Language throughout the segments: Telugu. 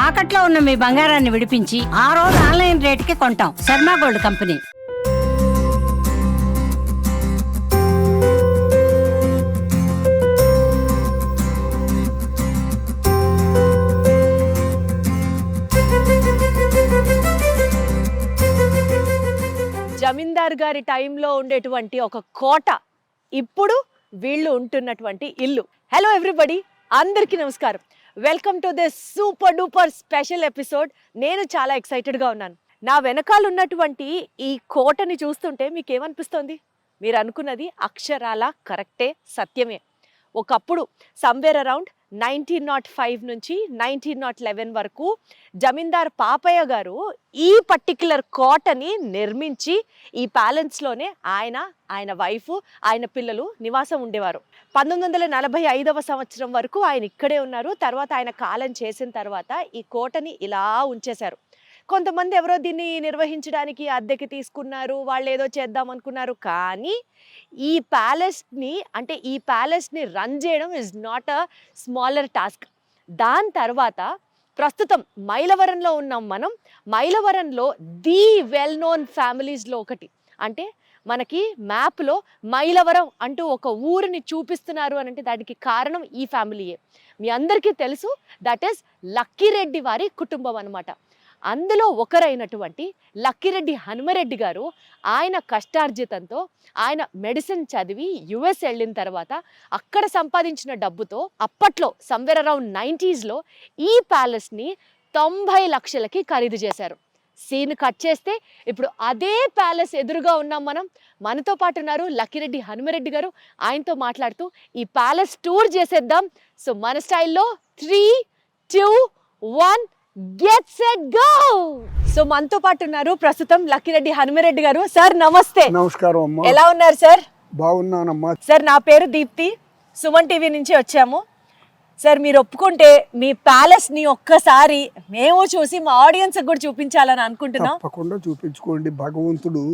తాకట్లో ఉన్న మీ బంగారాన్ని విడిపించి ఆ రోజు ఆన్లైన్ రేటుకి కొంటాం. Sharma gold company. జమీందార్ గారి టైంలో ఉండేటువంటి ఒక కోట, ఇప్పుడు వీళ్ళు ఉంటున్నటువంటి ఇల్లు. హలో ఎవ్రీబడి, అందరికీ నమస్కారం. Welcome to this super duper special episode. నేను చాలా ఎక్సైటెడ్గా ఉన్నాను. నా వెనకాల ఉన్నటువంటి ఈ కోటని చూస్తుంటే మీకు ఏమనిపిస్తుంది? మీరు అనుకున్నది అక్షరాల కరెక్టే, సత్యమే. ఒకప్పుడు సమ్వేర్ అరౌండ్ 1905 నుంచి 1911 వరకు జమీందార్ పాపయ్య గారు ఈ పర్టిక్యులర్ కోటని నిర్మించి ఈ ప్యాలెన్స్లోనే ఆయన వైఫ్, ఆయన పిల్లలు నివాసం ఉండేవారు. 1945వ సంవత్సరం వరకు ఆయన ఇక్కడే ఉన్నారు. తర్వాత ఆయన కాలం చేసిన తర్వాత ఈ కోటని ఇలా ఉంచేశారు. కొంతమంది ఎవరో దీన్ని నిర్వహించడానికి అద్దెకి తీసుకున్నారు, వాళ్ళు ఏదో చేద్దాం అనుకున్నారు. కానీ ఈ ప్యాలెస్ని రన్ చేయడం is not a smaller task. దాని తర్వాత ప్రస్తుతం మైలవరంలో ఉన్నాం మనం. మైలవరంలో ది వెల్ నోన్ ఫ్యామిలీస్లో ఒకటి, అంటే మనకి మ్యాప్లో మైలవరం అంటూ ఒక ఊరిని చూపిస్తున్నారు అని అంటే దానికి కారణం ఈ ఫ్యామిలీయే. మీ అందరికీ తెలుసు, దట్ ఈస్ లక్కిరెడ్డి వారి కుటుంబం అన్నమాట. అందులో ఒకరైనటువంటి లక్కిరెడ్డి హనుమరెడ్డి గారు ఆయన కష్టార్జితంతో ఆయన మెడిసిన్ చదివి యుఎస్ వెళ్ళిన తర్వాత అక్కడ సంపాదించిన డబ్బుతో అప్పట్లో సమ్వేర్ అరౌండ్ 90s ఈ ప్యాలెస్ని 90 లక్షలకి ఖరీదు చేశారు. సీన్ కట్ చేస్తే ఇప్పుడు అదే ప్యాలెస్ ఎదురుగా ఉన్నాం మనం. మనతో పాటు ఉన్నారు లక్కిరెడ్డి హనుమరెడ్డి గారు. ఆయనతో మాట్లాడుతూ ఈ ప్యాలెస్ టూర్ చేసేద్దాం. సో మన స్టైల్లో 3, 2, 1 గెట్ సెట్ గో. సో మనతో పాటు ఉన్నారు ప్రస్తుతం లక్కిరెడ్డి హనుమరెడ్డి గారు. సార్ నమస్తే. నమస్కారం అమ్మా. ఎలా ఉన్నారు సార్? బాగున్నానమ్మా. సార్ నా పేరు దీప్తి, సుమన్ టీవీ నుంచి వచ్చాము. సార్ మీరు ఒప్పుకుంటే మీ ప్యాలెస్ ని ఒక్కసారి మేము చూసి మా ఆడియన్స్ కూడా చూపించాలని అనుకుంటున్నాం. తప్పకుండా చూపించుకోండి. భగవంతుడు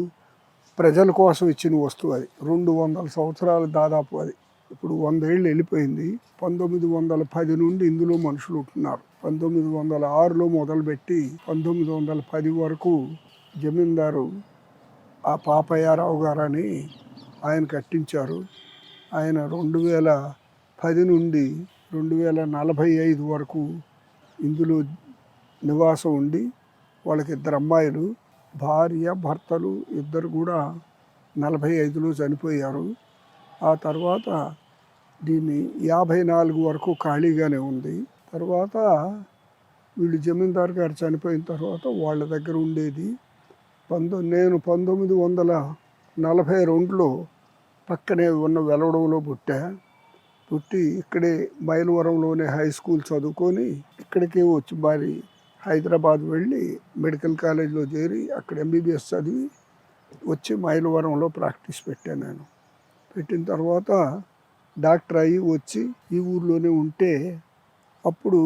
ప్రజల కోసం ఇచ్చిన వస్తువు అది. 200 సంవత్సరాలు దాదాపు అది. ఇప్పుడు 100 ఏళ్ళు వెళ్ళిపోయింది. 1910 నుండి ఇందులో మనుషులు ఉంటున్నారు. 1906లో మొదలుపెట్టి 1910 వరకు జమీందారు ఆ పాపయ్యారావు గారని ఆయన కట్టించారు. ఆయన 2010 నుండి 2045 వరకు ఇందులో నివాసం ఉండి వాళ్ళకి 2 అమ్మాయిలు, భార్య భర్తలు ఇద్దరు కూడా 45లో చనిపోయారు. ఆ తర్వాత దీన్ని 54 వరకు ఖాళీగానే ఉంది. తర్వాత వీళ్ళు జమీందార్ గారు చనిపోయిన తర్వాత వాళ్ళ దగ్గర ఉండేది. నేను 1942లో పక్కనే ఉన్న వెలవడంలో పుట్టి ఇక్కడే మైలవరంలోనే హై స్కూల్ చదువుకొని ఇక్కడికే వచ్చి మరి హైదరాబాద్ వెళ్ళి మెడికల్ కాలేజ్లో చేరి అక్కడ MBBS చదివి వచ్చి మైలవరంలో ప్రాక్టీస్ పెట్టాను. నేను పెట్టిన తర్వాత డాక్టర్ అయ్యి వచ్చి ఈ ఊర్లోనే ఉంటే అప్పుడు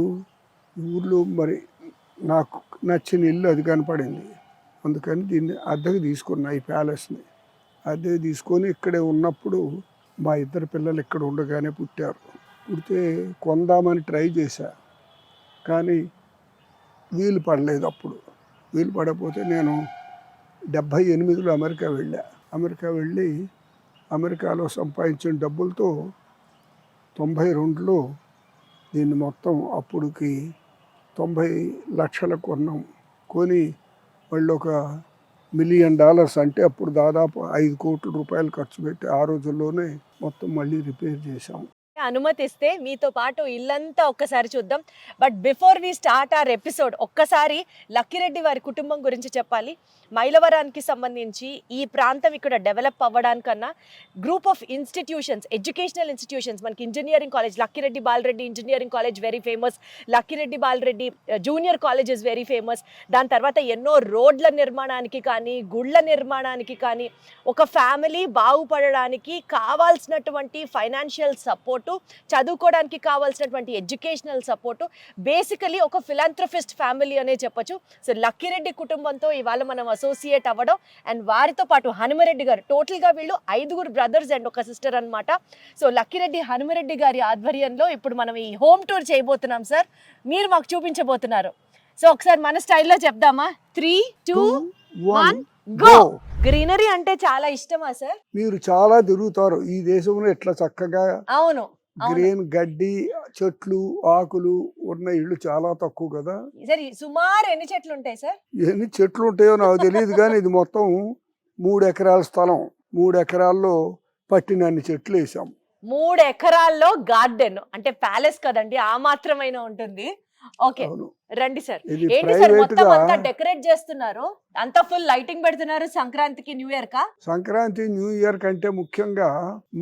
ఈ ఊర్లో మరి నాకు నచ్చిన ఇల్లు అది కనపడింది. అందుకని దీన్ని అద్దెకు తీసుకున్నా. ఈ ప్యాలెస్ని అద్దెకు తీసుకొని ఇక్కడే ఉన్నప్పుడు మా 2 పిల్లలు ఇక్కడ ఉండగానే పుట్టారు. పుడితే కొందామని ట్రై చేశా, కానీ వీలు పడలేదు. అప్పుడు వీలు పడకపోతే నేను 78లో అమెరికా వెళ్ళి అమెరికాలో సంపాదించిన డబ్బులతో 92లో దీన్ని మొత్తం అప్పుడుకి 90 లక్షలకు కొన్నాం. కొని వాళ్ళు $1 మిలియన్ అంటే అప్పుడు దాదాపు 5 కోట్ల రూపాయలు ఖర్చు పెట్టి ఆ రోజుల్లోనే మొత్తం మళ్ళీ రిపేర్ చేశాం. అనుమతిస్తే మీతో పాటు ఇల్లంతా ఒక్కసారి చూద్దాం. But before we start our episode, ఒక్కసారి లక్కిరెడ్డి వారి కుటుంబం గురించి చెప్పాలి. మైలవరానికి సంబంధించి ఈ ప్రాంతం ఇక్కడ డెవలప్ అవ్వడానికన్నా group of institutions, educational institutions, మనకి engineering college Lakireddy Balireddy engineering college very famous, Lakireddy Balireddy junior college is very famous. దాని తర్వాత ఎన్నో రోడ్ల నిర్మాణానికి కానీ గుళ్ళ నిర్మాణానికి కానీ ఒక ఫ్యామిలీ బాగుపడడానికి కావాల్సినటువంటి ఫైనాన్షియల్ సపోర్టు, చదువుకోవడానికి కావాల్సినటువంటి ఎడ్యుకేషనల్ సపోర్టు, బేసికలీ ఒక ఫిలాంథ్రఫిస్ట్ ఫ్యామిలీ అనే చెప్పొచ్చు. సో లక్కిరెడ్డి కుటుంబంతో ఇవాళ మనం అసోసియేట్ అవ్వడం, అండ్ వారితో పాటు హనుమరెడ్డి గారు, టోటల్గా వీళ్ళు 5 బ్రదర్స్ అండ్ ఒక సిస్టర్ అనమాట. సో లక్కిరెడ్డి హనుమరెడ్డి గారి ఆధ్వర్యంలో ఇప్పుడు మనం ఈ హోమ్ టూర్ చేయబోతున్నాం. సార్ మీరు మాకు చూపించబోతున్నారు. సో ఒకసారి మన స్టైల్లో చెప్దామా? 3, 2, 1 గో. గ్రీనరీ అంటే చాలా ఇష్టమా సార్? మీరు చాలా తిరుగుతారు ఈ దేశంలో, ఎట్లా చక్కగా అవును. గ్రీన్ గడ్డి, చెట్లు, ఆకులు ఉన్న ఇళ్ళు చాలా తక్కువ కదా. సార్ సుమారు ఎన్ని చెట్లు ఉంటాయి సార్? ఎన్ని చెట్లు ఉంటాయో నాకు తెలియదు కానీ ఇది మొత్తం 3 ఎకరాల స్థలం. 3 ఎకరాల్లో పట్టినన్ని చెట్లు వేసాం. 3 ఎకరాల్లో గార్డెన్ అంటే ప్యాలెస్ కదండి, ఆ మాత్రమైనా ఉంటుంది. ఓకే, అవును. రండి సార్. ఇది ఏంటి సార్ ప్రైవేట్ మొత్తం గా అంతా డెకరేట్ చేస్తున్నారు, అంతా ఫుల్ లైటింగ్ పెడుతున్నారు సంక్రాంతికి న్యూ ఇయర్ కా? సంక్రాంతి న్యూ ఇయర్ కంటే ముఖ్యంగా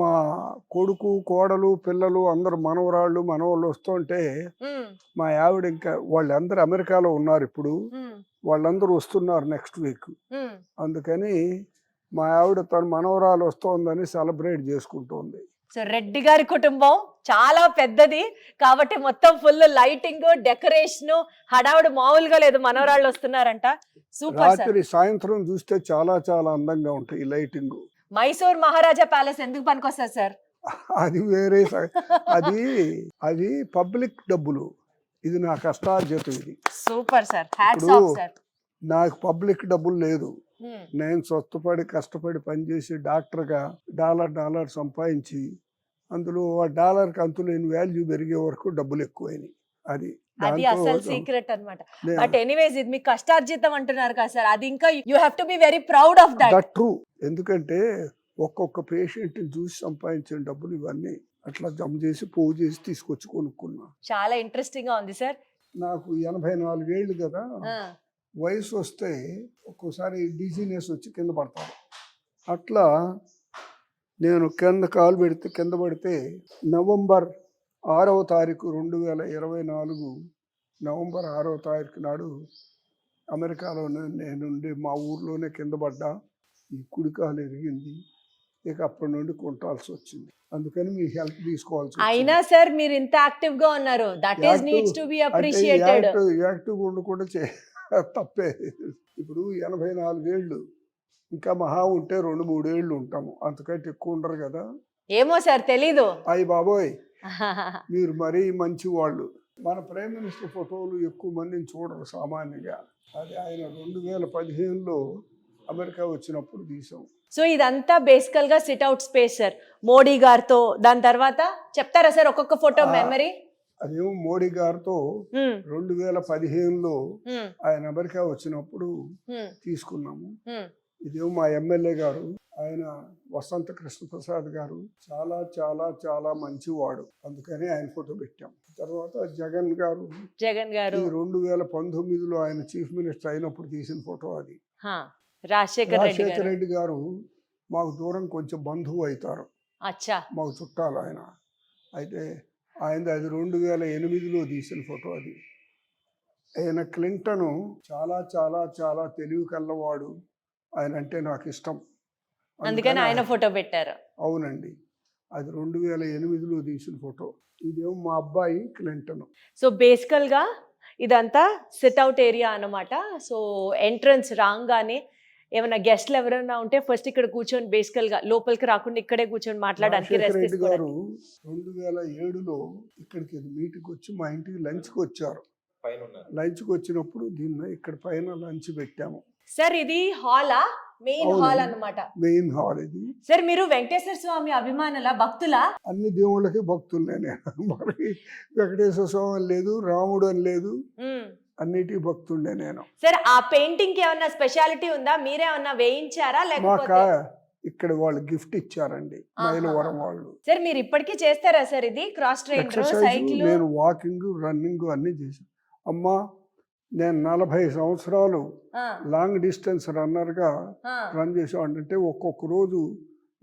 మా కొడుకు, కోడలు, పిల్లలు అందరు మనవరాళ్ళు, మనవాళ్ళు వస్తుంటే ఉమ్, మా ఆవిడ ఇంకా వాళ్ళందరూ అమెరికాలో ఉన్నారు ఇప్పుడు. ఉమ్, వాళ్ళందరూ వస్తున్నారు నెక్స్ట్ వీక్. ఉమ్. అందుకని మా ఆవిడ తన మనవరాలు వస్తోందని సెలబ్రేట్ చేసుకుంటోంది. సో రెడ్డి గారి కుటుంబం చాలా పెద్దది కాబట్టి మొత్తం ఫుల్ లైటింగ్, డెకరేషన్, హడావుడు మామూలుగా లేదు. మనవరాళ్ళు వస్తున్నారంట. Super sir. రాత్రి సాయంత్రం చూస్తే చాలా చాలా అందంగా ఉంటాయి ఈ లైటింగ్. మైసూర్ మహారాజా ప్యాలెస్ ఎందుకు పనికొస్తారు సార్? అది వేరే అది అది పబ్లిక్ డబ్బులు, ఇది నా కష్టార్జితం. ఇది సూపర్ సార్, హ్యాట్స్ ఇప్పుడు ఆఫ్ సార్. నాకు పబ్లిక్ డబ్బులు లేదు. నేను స్వస్థపడి కష్టపడి పనిచేసి డాక్టర్గా డాలర్ సంపాదించి అందులో ఆ డాలర్కి అంతులేని వాల్యూ పెరిగే వరకు డబ్బులు ఎక్కువైనాయి. అది అది అసలు సీక్రెట్ అన్నమాట. బట్ ఎనీవేస్ ఇది మీ కష్టార్జితం అంటున్నారు కదా సార్, అది ఇంకా you have to be very proud of that. True. ఎందుకంటే ఒక్కొక్క పేషెంట్ చూసి సంపాదించిన డబ్బులు ఇవన్నీ అట్లా జమ చేసి పోగు చేసి తీసుకొచ్చి కొనుక్కున్నా. చాలా ఇంట్రెస్టింగ్ గా ఉంది సార్. నాకు 84 ఏళ్ళు కదా, వయసు వస్తే ఒక్కోసారి డిజీనెస్ వచ్చి కింద పడతాను. అట్లా నేను కింద పడితే నవంబర్ 6వ తారీఖు 2024 నవంబర్ 6వ తారీఖు నాడు అమెరికాలోనే నేనుండి మా ఊర్లోనే కింద పడ్డా. ఈ కుడికాలు ఎరిగింది. ఇక అప్పటి నుండి కొంటాల్సి వచ్చింది. అందుకని మీ హెల్ప్ తీసుకోవాల్సి. అయినా సార్ మీరు ఇంత యాక్టివ్ గా ఉన్నారు. That is needs to be appreciated. Active ఉండకుండా తప్పే. ఇప్పుడు 84 ఏళ్ళు, ఇంకా మహా ఉంటే 2-3 ఏళ్ళు ఉంటాము, అంతకంటే ఎక్కువ ఉండరు కదా. ఏమో సార్ తెలీదు. అయ్యి బాబోయ్, మీరు మరీ మంచి వాళ్ళు. మన ప్రైమ్ మినిస్టర్ ఫోటోలు ఎక్కువ మందిని చూడరు సామాన్యంగా. అది ఆయన 2015లో అమెరికా వచ్చినప్పుడు తీసాం. సో ఇదంతా బేసికల్ గా SIT out space sir, Modi గారితో. దాని తర్వాత చెప్తారా సార్ ఒక్కొక్క ఫోటో మెమరీ? అదేమో మోడీ గారితో 2015లో ఆయన అమెరికా వచ్చినప్పుడు తీసుకున్నాము. ఇదేమో మా ఎమ్మెల్యే గారు, ఆయన వసంత కృష్ణప్రసాద్ గారు, చాలా చాలా చాలా మంచివాడు, అందుకని ఆయన ఫోటో పెట్టాం. తర్వాత జగన్ గారు 2019లో ఆయన చీఫ్ మినిస్టర్ అయినప్పుడు తీసిన ఫోటో అది. రాజశేఖర రెడ్డి గారు మాకు దూరం కొంచెం బంధువు అవుతారు, మాకు చుట్టాలు ఆయన. అయితే ఆయన అది 2008లో తీసిన ఫోటో అది. ఆయన క్లింటన్ చాలా చాలా చాలా తెలివి కల్లవాడు, ఆయన అంటే నాకు ఇష్టం, అందుకని ఆయన ఫోటో పెట్టారు. అవునండి, అది 2008లో తీసిన ఫోటో. ఇదేమో మా అబ్బాయి క్లింటన్. సో బేసికల్ గా ఇదంతా సిట్ అవుట్ ఏరియా అన్నమాట. సో ఎంట్రన్స్ రాగానే ఏమైనా గెస్ట్లు ఎవరైనా ఉంటే ఫస్ట్ ఇక్కడ కూర్చొని బేసికల్ గా లోపలికి రాకుండా ఇక్కడే కూర్చొని మాట్లాడడానికి రెస్ట్ తీసుకోవడానికి. 2007లో ఇక్కడికి మీటింగ్ వచ్చి మా ఇంటికి లంచ్కి వచ్చారు. లంచ్కి వచ్చినప్పుడు దీన్ని ఇక్కడ పైన లంచ్ పెట్టాము. సార్ ఇది హాలా? మెయిన్ హాల్ అన్నమాట. మెయిన్ హాల్ ఇది. సార్ మీరు వెంకటేశ్వర స్వామి అభిమానుల, భక్తులా? అన్ని దేవుళ్ళకి భక్తులనే నేను. మనకి వెంకటేశ్వర స్వామి అని లేదు, రాముడు అని లేదు, అన్నిటికీ భక్తుండే నేను. సార్ ఆ పెయింటింగ్ కి ఏమన్నా స్పెషాలిటీ ఉందా? మీరేమన్నా వేయించారా లేకపోతే? ఇక్కడ వాళ్ళు గిఫ్ట్ ఇచ్చారండి, మైలవరం వాళ్ళు. సార్ మీరు ఇప్పటికీ చేస్తారా సార్ ఇది? Cross trainer, cycle? నేను వాకింగ్, రన్నింగ్ అన్ని చేశాను. అమ్మా, నేను 40 సంవత్సరాలు లాంగ్ డిస్టెన్స్ రన్నర్గా రన్ చేసేవాడిని. అంటే ఒక్కొక్క రోజు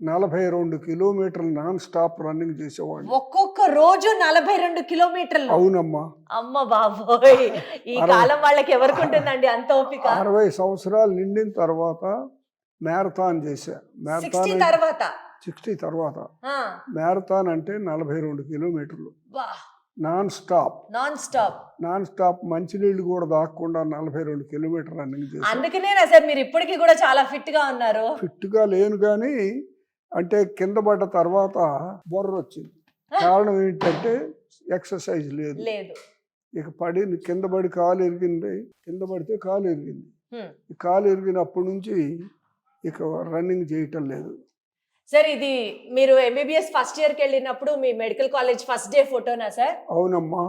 42 కిలోమీటర్లు నాన్ స్టాప్ రన్నింగ్ చేసేవాడిని. ఒక్కొక్క రోజు 42 కిలోమీటర్లు? అవునమ్మా. అమ్మ బాబోయ్, ఈ కాలం వాళ్ళకి ఎవరికి ఉంటుందండి అంత ఓపిక? 60 సంవత్సరాలు నిండిన తర్వాత మ్యారథాన్ చేశా. 60 తర్వాత మ్యారథాన్ అంటే 42 కిలోమీటర్లు నాన్ స్టాప్ మంచినీళ్ళు కూడా దాక్కుండా 42 కిలోమీటర్ రన్నింగ్ చేశాను. అందుకనేనా సార్ మీరు ఇప్పటికీ కూడా చాలా ఫిట్ గా ఉన్నారు? ఫిట్ గా లేను కానీ అంటే కింద పడ్డ తర్వాత బొర్ర వచ్చింది. కారణం ఏంటంటే ఎక్సర్సైజ్ లేదు. ఇక కింద పడి కాలు ఇరిగింది, కింద పడితే కాలు ఇరిగింది. ఈ కాలు ఇరిగినప్పటి నుంచి ఇక రన్నింగ్ చేయటం లేదు. సార్ ఇది మీరు ఎంబీబీఎస్ ఫస్ట్ ఇయర్కి వెళ్ళినప్పుడు మీ మెడికల్ కాలేజ్ ఫస్ట్ డే ఫోటోనా సార్? అవునమ్మా,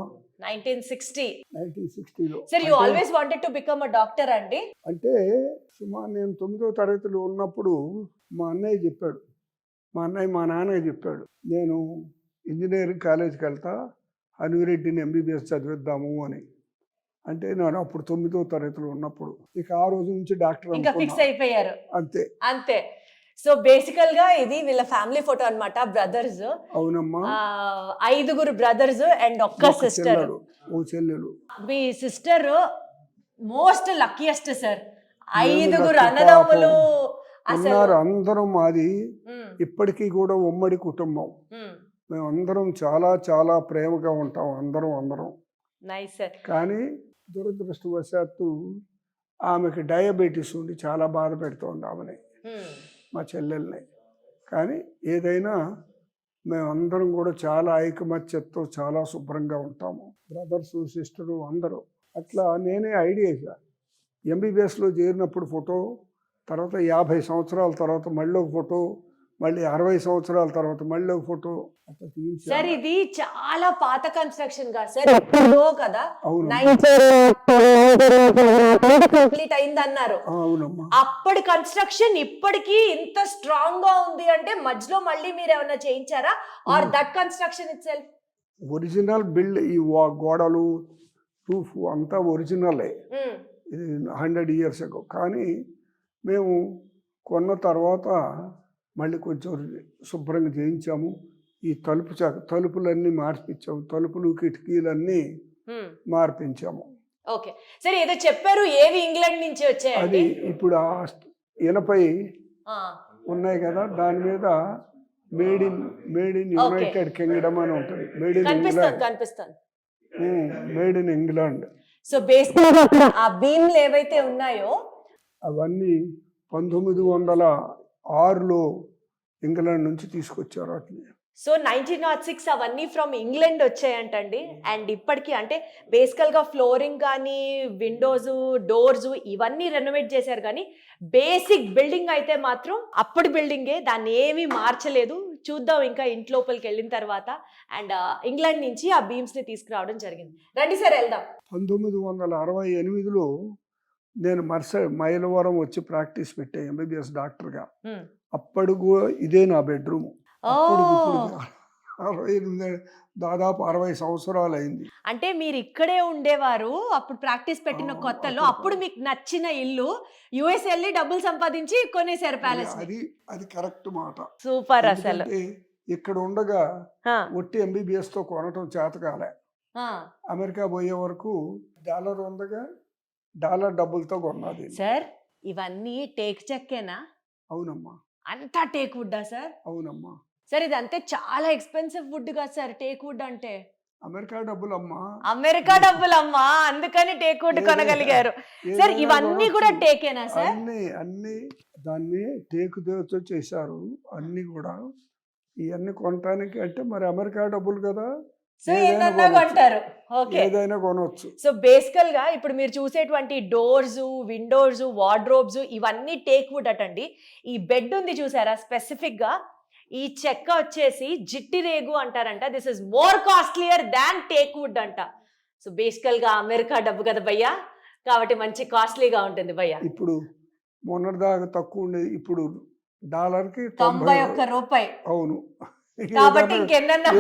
1960లో. Sir you always wanted to become a doctor అండి? అంటే సుమారు నేను 9వ తరగతిలో ఉన్నప్పుడు మా అన్నయ్య చెప్పాడు, మా నాన్నయ్య చెప్పాడు, నేను ఇంజనీరింగ్ కాలేజీకి వెళ్తా, హనుమిరెడ్డిని ఎంబీబీఎస్ చదివిద్దాము అని. అంటే నేను అప్పుడు 9వ తరగతిలో ఉన్నప్పుడు ఇక ఆ రోజు నుంచి డాక్టర్ ఇంకా ఫిక్స్ అయిపోయారు. అంతే. సో బేసికల్ గా ఇది వీళ్ళ ఫ్యామిలీ ఫోటో అన్నమాట. బ్రదర్స్. అవునమ్మా, 5 బ్రదర్స్ అండ్ ఒక్క సిస్టర్. చెల్లెలు. మీ సిస్టర్ మోస్ట్ లక్కీయెస్ట్ సార్. 5 అన్నదమ్ములు ఉన్నారు. అందరం మాది ఇప్పటికీ కూడా ఉమ్మడి కుటుంబం. మేము అందరం చాలా చాలా ప్రేమగా ఉంటాం అందరం. Nice sir. కానీ దురదృష్టవశాత్తు ఆమెకి డయాబెటీస్ ఉండి చాలా బాధ పెడుతోంది ఆమెని, మా చెల్లెల్ని. కానీ ఏదైనా మేమందరం కూడా చాలా ఐకమత్యంతో చాలా శుభ్రంగా ఉంటాము, బ్రదర్సు సిస్టరు అందరూ. అట్లా నేనే ఐడియా చేశాను. ఎంబీబీఎస్లో చేరినప్పుడు ఫోటో, తర్వాత 50 సంవత్సరాల తర్వాత మళ్ళీ ఒక ఫోటో, మళ్ళీ 60 సంవత్సరాల తర్వాత మళ్ళీ ఒక ఫోటో. సార్ ఇది చాలా పాత కన్స్ట్రక్షన్ గా సార్, కదా కంప్లీట్ అయింది అన్నారు. అప్పటి కన్స్ట్రక్షన్ ఇప్పటికీ ఇంత స్ట్రాంగ్ గా ఉంది అంటే మధ్యలో మళ్ళీ మీరు ఏమన్నా చేయించారా, or that construction itself original build? ఈ గోడలు, రూఫ్ అంతా ఒరిజినలే, ఇది 100 years ago. కానీ మేము కొన్న తర్వాత మళ్ళీ కొంచెం శుభ్రంగా చేయించాము. ఈ తలుపులన్నీ మార్పించాము, తలుపులు కిటికీలన్నీ మార్పించాము. ఓకే సరే, ఏదో చెప్పారు, ఏవి ఇంగ్లాండ్ నుంచి వచ్చాయి? అది ఇప్పుడు ఆ ఇనపై ఉన్నాయి కదా, దాని మీద మేడ్ ఇన్ యునైటెడ్ కింగ్డమ్ అని ఉంటుంది. Made in England. సో బేసిక్గా ఆ బీమ్లు ఏవైతే ఉన్నాయో అవన్నీ 1906లో ఇంగ్లాండ్ నుంచి తీసుకొచ్చారు వాటిని. సో 1906 అవన్నీ ఫ్రమ్ ఇంగ్లాండ్ వచ్చాయంటండి. అండ్ ఇప్పటికీ అంటే బేసికల్గా ఫ్లోరింగ్ కానీ విండోస్ డోర్స్ ఇవన్నీ రెనోవేట్ చేశారు, కానీ బేసిక్ బిల్డింగ్ అయితే మాత్రం అప్పటి బిల్డింగే, దాన్ని ఏమీ మార్చలేదు. చూద్దాం ఇంకా ఇంట్లోపలికి వెళ్ళిన తర్వాత. అండ్ ఇంగ్లాండ్ నుంచి ఆ బీమ్స్ని తీసుకురావడం జరిగింది. రండి సార్ వెళ్దాం. 1968లో నేను మైలవరం వచ్చి ప్రాక్టీస్ పెట్టా ఎంబీబీఎస్ డాక్టర్గా. అప్పుడు ఇదే నా బెడ్రూమ్. దాదాపు 60 సంవత్సరాలు అయింది. అంటే మీరు ఇక్కడే ఉండేవారు అప్పుడు ప్రాక్టీస్ పెట్టిన కొత్తలో. అప్పుడు మీకు నచ్చిన ఇల్లు యుఎస్ వెళ్ళి డబ్బులు సంపాదించి కొనేసారు ప్యాలెస్. అది కరెక్ట్ మాట. సూపర్. అసలు ఇక్కడ ఉండగా ఒట్టి ఎంబీబీఎస్ తో కొనటం చేతకాలే. అమెరికా పోయే వరకు డాలర్ ఉండగా డాలర్ డబ్బులతో కొన్నది. సార్ ఇవన్నీ టేక్ చెక్కేనా? అవునమ్మా. అంతా టేక్ వుడ్డా సార్? అవునమ్మా. సార్ ఇది అంతే చాలా ఎక్స్పెన్సివ్ వుడ్ కదా సార్ టేక్ వుడ్ అంటే? అమెరికా డబ్బులమ్మా. అందుకని టేక్ వుడ్ కొనగలిగారు. సార్ ఇవన్నీ కూడా టేకేనా సార్? అన్ని దాన్ని టేకు దేవతో చేశారు అన్ని కూడా. ఇవన్నీ కొనటానికి అంటే మరి అమెరికా డబ్బులు కదా, సో ఏదైనా కొంటారు. ఓకే, ఏదైనా కొనవచ్చు. సో బేసికల్ గా ఇప్పుడు మీరు చూసేటువంటి డోర్స్, విండోస్, వార్డ్రోబ్స్ ఇవన్నీ టేక్ వుడ్ అటండి. ఈ బెడ్ ఉంది చూసారా, స్పెసిఫిక్ గా ఈ చెక్క వచ్చేసి జిట్టి రేగు అంటారంట. This is more costlier than teak wood అంట. సో బేసికల్ గా అమెరికా డబ్బు కదా భయ్యా, కాబట్టి మంచి కాస్ట్లీగా ఉంటుంది భయ్యా. ఇప్పుడు మొన్నటిదాకా తక్కువ ఉండేది, ఇప్పుడు డాలర్కి 91 రూపాయి. అవును, కాబట్టి ఇంకెన్నన్నా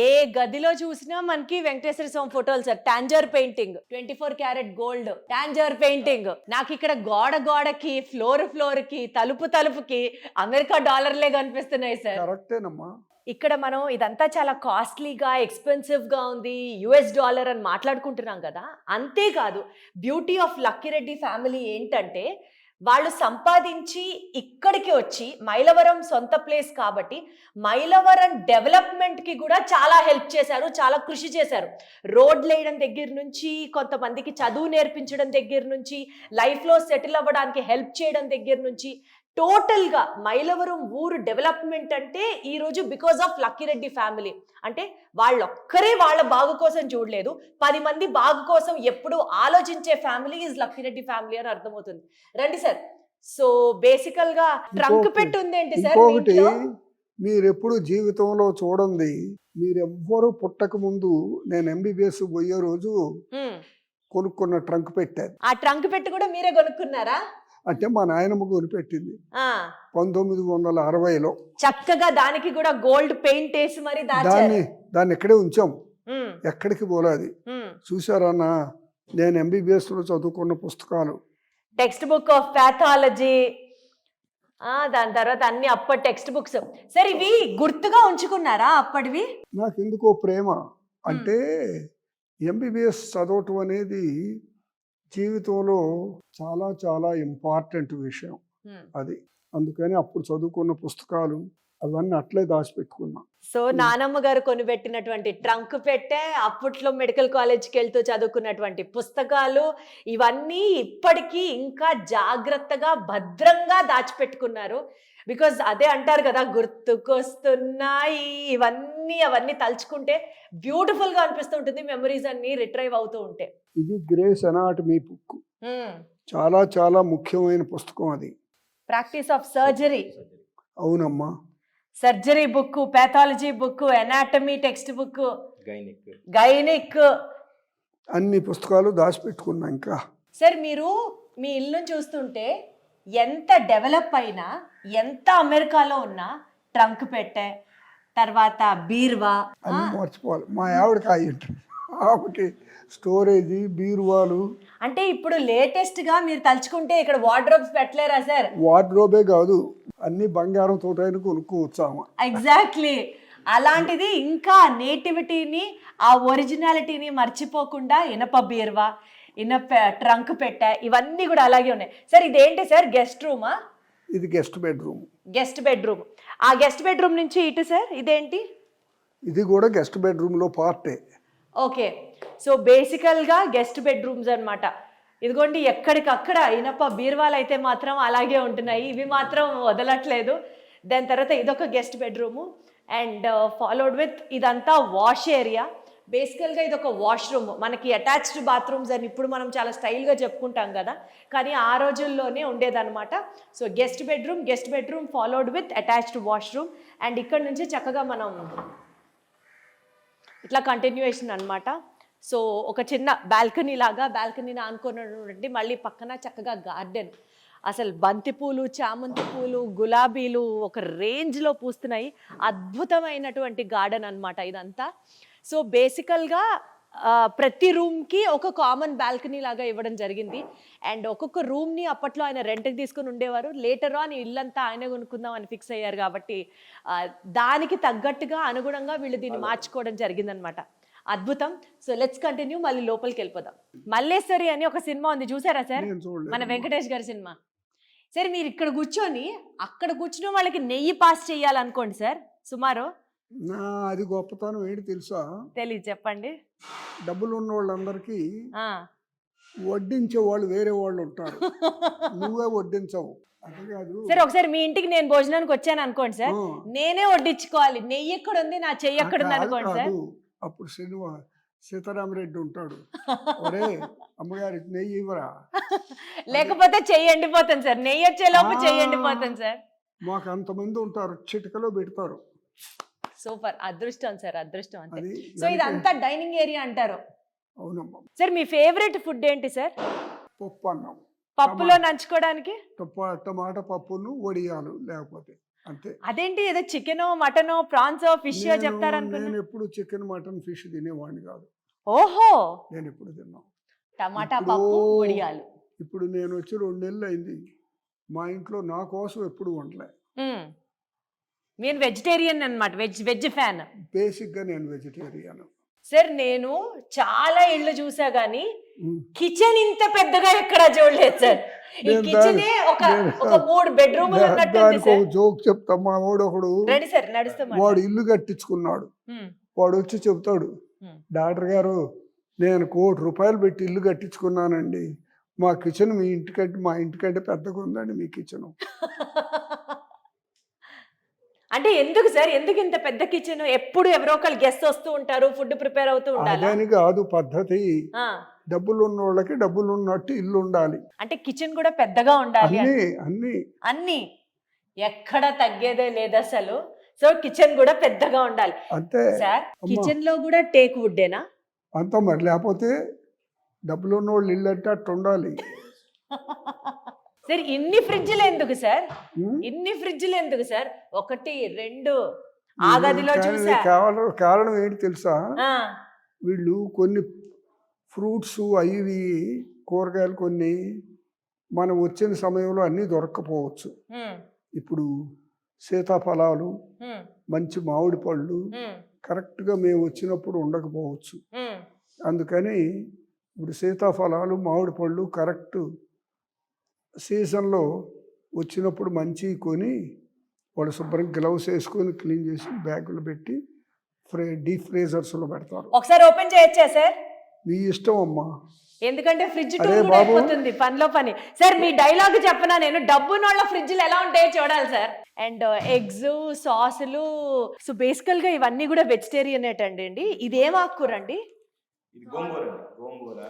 ఏ గదిలో చూసినా మనకి వెంకటేశ్వర స్వామి ఫోటోలు sir. Tanjore painting, 24 carat gold Tanjore painting. నాకు ఇక్కడ గోడకి ఫ్లోర్ కి తలుపుకి అమెరికా డాలర్లే కనిపిస్తున్నాయి సార్. కరెక్టేనమ్మా. ఇక్కడ మనం ఇదంతా చాలా కాస్ట్లీగా ఎక్స్పెన్సివ్ గా ఉంది, యుఎస్ డాలర్ అని మాట్లాడుకుంటున్నాం కదా. అంతేకాదు బ్యూటీ ఆఫ్ లక్కిరెడ్డి ఫ్యామిలీ ఏంటంటే వాళ్ళు సంపాదించి ఇక్కడికి వచ్చి, మైలవరం సొంత ప్లేస్ కాబట్టి మైలవరం డెవలప్మెంట్కి కూడా చాలా హెల్ప్ చేశారు, చాలా కృషి చేశారు. రోడ్లు వేయడం దగ్గర నుంచి, కొంతమందికి చదువు నేర్పించడం దగ్గర నుంచి, లైఫ్లో సెటిల్ అవ్వడానికి హెల్ప్ చేయడం దగ్గర నుంచి టోటల్ గా మైలవరం ఊరు డెవలప్మెంట్ అంటే ఈ రోజు బికాస్ ఆఫ్ లక్కిరెడ్డి ఫ్యామిలీ. అంటే వాళ్ళొక్కరే వాళ్ళ బాగు కోసం చూడలేదు, 10 మంది బాగు కోసం ఎప్పుడు ఆలోచించే ఫ్యామిలీ ఈజ్ లక్కిరెడ్డి ఫ్యామిలీ అని అర్థమవుతుంది. రండి సార్. సో బేసికల్ గా ట్రంక్ పెట్టి ఉంది ఏంటి సార్? ఇంకొకటి మీరెప్పుడు జీవితంలో చూడండి, మీరెవ్వరూ పుట్టక ముందు నేను ఎంబీబీఎస్ పోయే రోజు కొనుక్కున్న ట్రంక్ పెట్టారు. ఆ ట్రంక్ పెట్టి కూడా మీరే కొనుక్కున్నారా? అంటే మా నాయనమ్మ కొనిపెట్టింది 1960లో. చక్కగా దానికి కూడా గోల్డ్ పెయింట్ వేసి మరి దాన్ని ఇక్కడే ఉంచాం, ఎక్కడికి పోలేదు. చూసారన్నా, నేను ఎంబీబీఎస్ లో చదువుకున్న పుస్తకాలు, టెక్స్ట్ బుక్ ఆఫ్ ప్యాథాలజీ, దాని తర్వాత అన్ని అప్పటి టెక్స్ట్ బుక్స్. సరే ఇవి గుర్తుగా ఉంచుకున్నారా అప్పటివి? నాకు ఎందుకో ప్రేమ అంటే ఎంబీబీఎస్ చదవటం అనేది జీవితంలో చాలా చాలా ఇంపార్టెంట్ విషయం అది. అందుకని అప్పుడు చదువుకున్న పుస్తకాలు అవన్నీ అట్లే దాచిపెట్టుకున్నా. సో నానమ్మ గారు కొనిపెట్టినటువంటి ట్రంక్ పెట్టే, అప్పట్లో మెడికల్ కాలేజ్కి వెళ్తూ చదువుకున్నటువంటి పుస్తకాలు, ఇవన్నీ ఇప్పటికీ ఇంకా జాగ్రత్తగా భద్రంగా దాచిపెట్టుకున్నారు. బికాజ్ అదే అంటారు కదా, గుర్తుకొస్తున్నాయి అవన్నీ తలుచుకుంటే బ్యూటిఫుల్ గా అనిపిస్తుంటుంది, మెమరీస్ అన్ని రిట్రైవ్ అవుతూ ఉంటాయి. ఇది గ్రేస్ అనాటమీ బుక్, చాలా చాలా ముఖ్యమైన పుస్తకం అది. Practice of surgery. అవునమ్మా. Surgery book, pathology book, anatomy text book, gynaec, అన్ని పుస్తకాలు దాచిపెట్టుకున్నా. ఇంకా సార్ మీరు మీ ఇల్లు చూస్తుంటే ఎంత డెవలప్ అయినా, ఎంత అమెరికాలో ఉన్నా ట్రంక్ పెట్టే, తర్వాత బీరువా అన్ని మర్చిపోవాలి. మా ఆవిడకి స్టోరేజీ, బీరువాలు. అంటే ఇప్పుడు లేటెస్ట్ గా మీరు తలుచుకుంటే ఇక్కడ వార్డ్రోబ్స్ పెట్టలేరా సార్? వార్డ్రోబే కాదు, అన్ని బంగారం తోటైనా కొనుక్కోవచ్చామా. ఎగ్జాక్ట్లీ. అలాంటిది ఇంకా నేటివిటీని, ఆ ఒరిజినాలిటీని మర్చిపోకుండా ఇనప బీరువా, ఇనప ట్రంక్ పెట్టా, ఇవన్నీ కూడా అలాగే ఉన్నాయి. సార్ ఇదేంటి సార్, గెస్ట్ రూమా? ఇది గెస్ట్ బెడ్రూమ్. Guest bedroom. ఆ గెస్ట్ బెడ్రూమ్ నుంచి ఇటు సార్ ఇదేంటి? ఇది కూడా గెస్ట్ బెడ్రూమ్ లో పార్టే. ఓకే. సో బేసికల్గా గెస్ట్ బెడ్రూమ్స్ అనమాట. ఇదిగోండి, ఎక్కడికక్కడ ఇనప బీరువాలు అయితే మాత్రం అలాగే ఉంటున్నాయి, ఇవి మాత్రం వదలట్లేదు. దాని తర్వాత ఇదొక guest bedroom and followed with ఇదంతా వాష్ ఏరియా. బేసికల్గా ఇది ఒక వాష్రూమ్. మనకి అటాచ్డ్ బాత్రూమ్స్ అని ఇప్పుడు మనం చాలా స్టైల్గా చెప్పుకుంటాం కదా, కానీ ఆ రోజుల్లోనే ఉండేదన్నమాట. So guest bedroom followed with attached washroom. And ఇక్కడ నుంచి చక్కగా మనం ఇట్లా కంటిన్యూయేషన్ అనమాట. సో ఒక చిన్న బాల్కనీ లాగా, బాల్కనీని ఆనుకున్నటువంటి మళ్ళీ పక్కన చక్కగా గార్డెన్. అసలు బంతిపూలు, చామంతి పూలు, గులాబీలు ఒక రేంజ్లో పూస్తున్నాయి. అద్భుతమైనటువంటి గార్డెన్ అనమాట ఇదంతా. సో బేసికల్గా ప్రతి రూమ్కి ఒక కామన్ బాల్కనీ లాగా ఇవ్వడం జరిగింది. అండ్ ఒక్కొక్క రూమ్ని అప్పట్లో ఆయన రెంట్కి తీసుకుని ఉండేవారు. లేటర్ ఆన్ ఇల్లంతా ఆయన కొనుక్కుందాం అని ఫిక్స్ అయ్యారు కాబట్టి దానికి తగ్గట్టుగా అనుగుణంగా వీళ్ళు దీన్ని మార్చుకోవడం జరిగిందనమాట. అద్భుతం. సో లెట్స్ కంటిన్యూ, మళ్ళీ లోపలికి వెళ్ళిపోదాం. మల్లేశ్వరి అని ఒక సినిమా ఉంది, చూసారా సార్? మన వెంకటేష్ గారి సినిమా. సరే మీరు ఇక్కడ కూర్చొని అక్కడ కూర్చున్న వాళ్ళకి నెయ్యి పాస్ చేయాలనుకోండి సార్, సుమారు అది గొప్పతనం ఏంటి తెలుసా? తెలియదు, చెప్పండి. డబ్బులు ఉన్న వాళ్ళందరికీ వడ్డించే వాళ్ళు వేరే వాళ్ళు ఉంటారు, నువ్వే వడ్డించవు. సరే ఒకసారి మీ ఇంటికి నేను భోజనానికి వచ్చాను అనుకోండి సార్, నేనే వడ్డించుకోవాలి. నెయ్యి ఎక్కడ ఉంది, నా చెయ్యి ఎక్కడ ఉంది అనుకోండి సార్. అప్పుడు సీతారామరెడ్డి ఉంటాడు, ఒరే అమ్మగారి నెయ్యి ఇవ్వరా, లేకపోతే చెయ్యి ఎండిపోతాను సార్, నెయ్యి వచ్చే లోపు చెయ్యి ఎండిపోతాను సార్. మాకు అంతమంది ఉంటారు, చిటికలో పెడతారు. సూపర్, అదృష్టం సార్, అదృష్టం అంతే. సో ఇదంతా డైనింగ్ ఏరియా అంటారు. అవునమ్మా. సార్ మీ ఫేవరెట్ ఫుడ్ ఏంటి సార్? పప్పు అన్నం. పప్పులో నంచుకోవడానికి టమాటా పప్పును వడియాలు, లేకపోతే అంతే. అదేంటి, ఏదో చికెనో మటనో ప్రాన్సో ఫిష్ చెప్తారనుకున్నా. నేను ఎప్పుడు చికెన్ మటన్ ఫిష్ తినేవాడిని కాదు. ఓహో, నేను ఎప్పుడు తిన్నా టమాటా పప్పు వడియాలు. ఇప్పుడు నేను వచ్చి 2 నెలలు అయింది, మా ఇంట్లో నా కోసం ఎప్పుడు వండలే. నేను వెజిటేరియన్ అన్నమాట, వెజ్ ఫ్యాన్. బేసిక్ గా నేను వెజిటేరియన్. సార్ నేను చాలా ఇళ్ళు చూసా గానీ కిచెన్ ఇంత పెద్దగా ఎక్కడ చూడలేదు సార్. ఈ కిచెన్ ఒక 3 బెడ్రూములు ఉన్నట్టుంది సార్. జోక్ చెప్తా, మా వాడు ఒకడు రెడీ సార్, నడుస్తాం. వాడు ఇల్లు కట్టించుకున్నాడు, వాడు వచ్చి చెప్తాడు, డాక్టర్ గారు నేను ₹1 కోటి పెట్టి ఇల్లు కట్టించుకున్నానండి, మా కిచెన్ మీ ఇంటికంటే మా ఇంటికంటే పెద్దగా ఉందండి మీ కిచెన్. అంటే ఎందుకు సార్, ఎందుకు ఇంత పెద్ద కిచెన్? ఎప్పుడు ఎవరో ఒకళ్ళు గెస్ట్ వస్తూ ఉంటారు, ఫుడ్ ప్రిపేర్ అవుతూ ఉండాలి. అదని కాదు పద్ధతి. డబ్బులు ఉన్న వాళ్ళకి డబ్బులు ఉన్నట్టు ఇల్లు ఉండాలి. అంటే కిచెన్ కూడా పెద్దగా ఉండాలి. అన్ని అన్ని అన్ని ఎక్కడ తగ్గేదే లేదు అసలు. సో కిచెన్ కూడా పెద్దగా ఉండాలి అంతే సార్. కిచెన్ లో కూడా టేక్ వుడ్డేనా? అంతా మరి, లేకపోతే డబ్బులు ఉన్న వాళ్ళు ఇల్లు అంటే అట్టు ఉండాలి. సార్ ఇన్ని ఫ్రిడ్జ్లు ఎందుకు సార్? ఇన్ని ఫ్రిడ్జ్లు ఎందుకు సార్? 1 2 ఆ గదిలో చూసా. కారణం ఏంటి తెలుసా? వీళ్ళు కొన్ని ఫ్రూట్స్ అవి కూరగాయలు కొన్ని మనం వచ్చిన సమయంలో అన్నీ దొరక్కపోవచ్చు. ఇప్పుడు సీతాఫలాలు, మంచి మామిడి పళ్ళు కరెక్ట్గా మేము వచ్చినప్పుడు ఉండకపోవచ్చు. అందుకని ఇప్పుడు సీతాఫలాలు, మామిడి పళ్ళు కరెక్ట్ సీజన్లో వచ్చినప్పుడు మంచి కొని వాళ్ళు శుభ్రం గ్లౌస్ వేసుకొని క్లీన్ చేసి బ్యాగులు పెట్టి డీప్ ఫ్రీజర్స్లో పెడతారు. ఒకసారి ఓపెన్ చేయొచ్చా సార్? మీ ఇష్టం అమ్మా. ఎందుకంటే ఫ్రిడ్జ్ అయిపోతుంది పనిలో పని. సార్ మీ డైలాగ్ చెప్పనా నేను? డబ్బునోళ్ళ ఫ్రిడ్జ్లు ఎలా ఉంటాయో చూడాలి సార్. అండ్ ఎగ్స్, సాసులు, సో బేసికల్ గా ఇవన్నీ కూడా వెజిటేరియన్ అండి. ఇదేం ఆకుకూర అండి?